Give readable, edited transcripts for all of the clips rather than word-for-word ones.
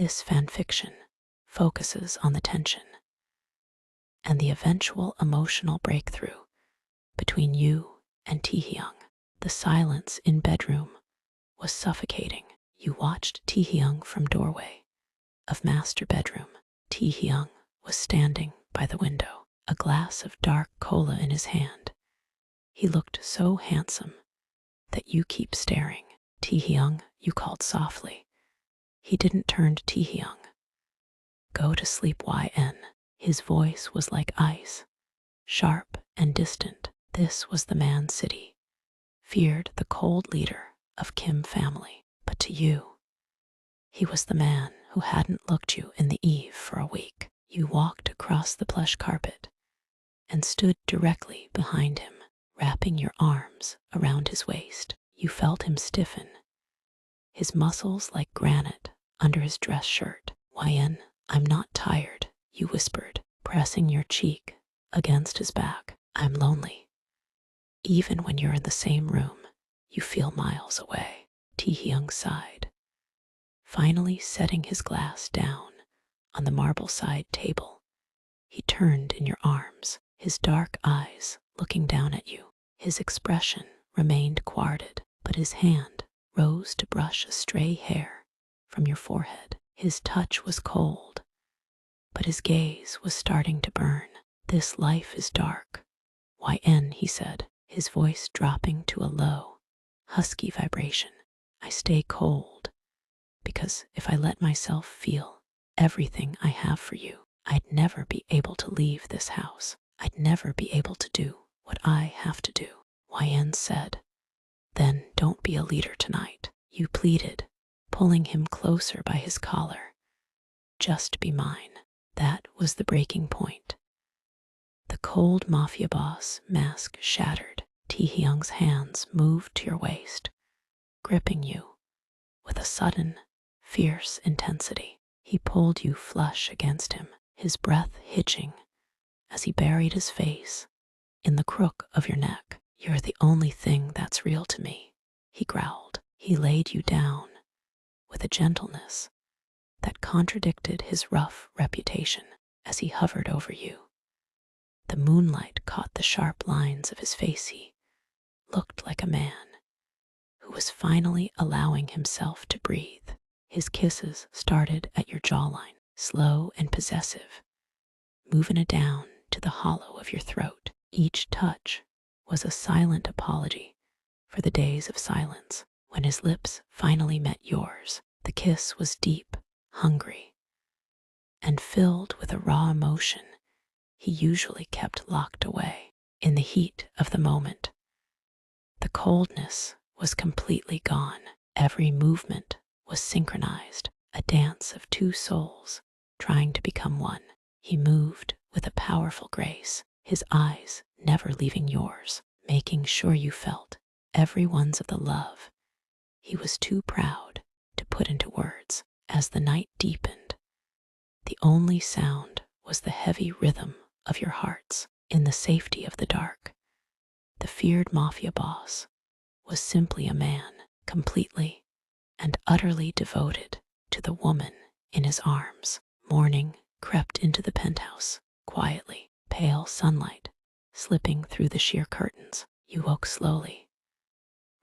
This fanfiction focuses on the tension and the eventual emotional breakthrough between you and Taehyung. The silence in bedroom was suffocating. You watched Taehyung from doorway of master bedroom. Taehyung was standing by the window, a glass of dark cola in his hand. He looked so handsome that you keep staring. Taehyung, you called softly. He didn't turn to Taehyung. Go to sleep, YN. His voice was like ice, sharp and distant. This was the man City feared, the cold leader of Kim family. But to you, he was the man who hadn't looked you in the eve for a week. You walked across the plush carpet and stood directly behind him, wrapping your arms around his waist. You felt him stiffen, his muscles like granite under his dress shirt. YN, I'm not tired, you whispered, pressing your cheek against his back. I'm lonely. Even when you're in the same room, you feel miles away. Taehyung sighed, finally setting his glass down on the marble side table. He turned in your arms, his dark eyes looking down at you. His expression remained guarded, but his hand rose to brush a stray hair from your forehead. His touch was cold, but his gaze was starting to burn. This life is dark, YN, he said, his voice dropping to a low, husky vibration. I stay cold because if I let myself feel everything I have for you, I'd never be able to leave this house. I'd never be able to do what I have to do. YN said, then don't be a leader tonight, you pleaded, pulling him closer by his collar. Just be mine. That was the breaking point. The cold mafia boss mask shattered. Taehyung's hands moved to your waist, gripping you with a sudden, fierce intensity. He pulled you flush against him, his breath hitching as he buried his face in the crook of your neck. You're the only thing that's real to me, he growled. He laid you down with a gentleness that contradicted his rough reputation as he hovered over you. The moonlight caught the sharp lines of his face. He looked like a man who was finally allowing himself to breathe. His kisses started at your jawline, slow and possessive, moving it down to the hollow of your throat. Each touch was a silent apology for the days of silence. When his lips finally met yours, the kiss was deep, hungry, and filled with a raw emotion he usually kept locked away. In the heat of the moment, the coldness was completely gone. Every movement was synchronized, a dance of two souls trying to become one. He moved with a powerful grace, his eyes never leaving yours, making sure you felt every ounce of the love he was too proud to put into words. As the night deepened, the only sound was the heavy rhythm of your hearts. In the safety of the dark, the feared mafia boss was simply a man, completely and utterly devoted to the woman in his arms. Morning crept into the penthouse quietly, pale sunlight slipping through the sheer curtains. You woke slowly,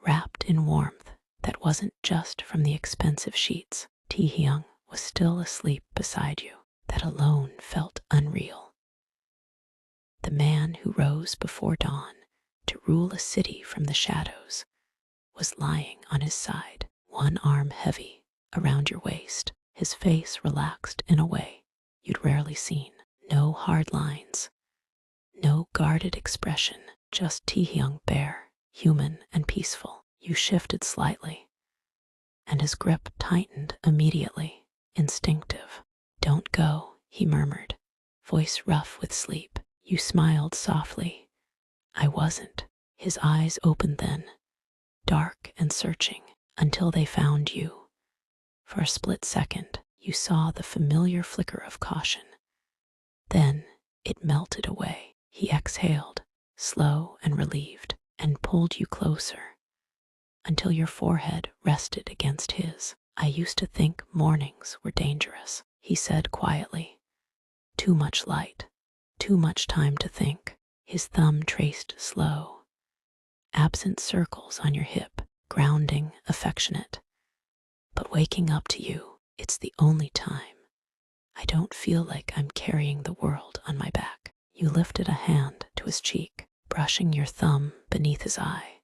wrapped in warmth that wasn't just from the expensive sheets. Taehyung was still asleep beside you. That alone felt unreal. The man who rose before dawn to rule a city from the shadows was lying on his side, one arm heavy around your waist, his face relaxed in a way you'd rarely seen. No hard lines, no guarded expression, just Taehyung, bare, human, and peaceful. You shifted slightly, and his grip tightened immediately, instinctive. Don't go, he murmured, voice rough with sleep. You smiled softly. I wasn't. His eyes opened then, dark and searching, until they found you. For a split second, you saw the familiar flicker of caution. Then it melted away. He exhaled, slow and relieved, and pulled you closer until your forehead rested against his. I used to think mornings were dangerous, he said quietly. Too much light, too much time to think. His thumb traced slow, absent circles on your hip, grounding, affectionate. But waking up to you, it's the only time I don't feel like I'm carrying the world on my back. You lifted a hand to his cheek, brushing your thumb beneath his eye.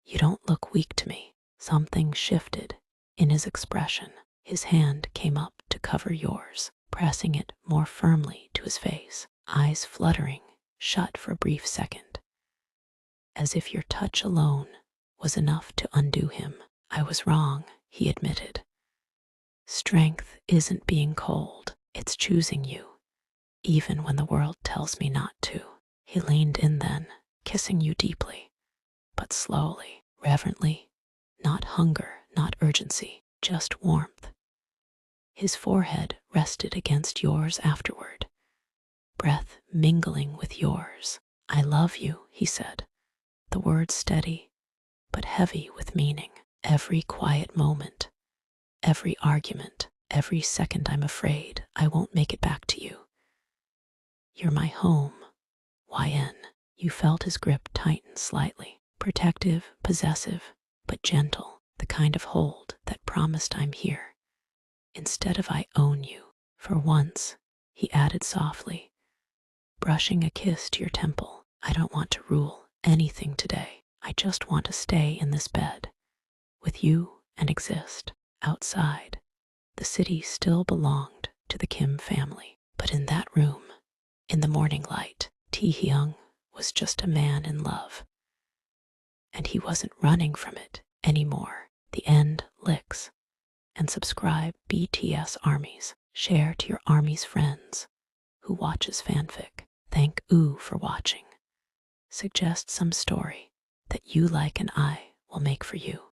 You don't look weak to me. Something shifted in his expression. His hand came up to cover yours, pressing it more firmly to his face, eyes fluttering, shut for a brief second. As if your touch alone was enough to undo him. I was wrong, he admitted. Strength isn't being cold, it's choosing you, even when the world tells me not to. He leaned in then, kissing you deeply, but slowly, reverently, not hunger, not urgency, just warmth. His forehead rested against yours afterward, breath mingling with yours. I love you, he said, the words steady, but heavy with meaning. Every quiet moment, every argument, every second I'm afraid I won't make it back to you. You're my home, YN. You felt his grip tighten slightly, protective, possessive, but gentle, the kind of hold that promised I'm here. Instead of I own you. For once, he added softly, brushing a kiss to your temple. I don't want to rule anything today. I just want to stay in this bed with you and exist. Outside, the city still belonged to the Kim family. But in that room, in the morning light, Taehyung was just a man in love. And he wasn't running from it anymore. The end licks. And subscribe BTS Armies. Share to your army's friends who watches fanfic. Thank for watching. Suggest some story that you like and I will make for you.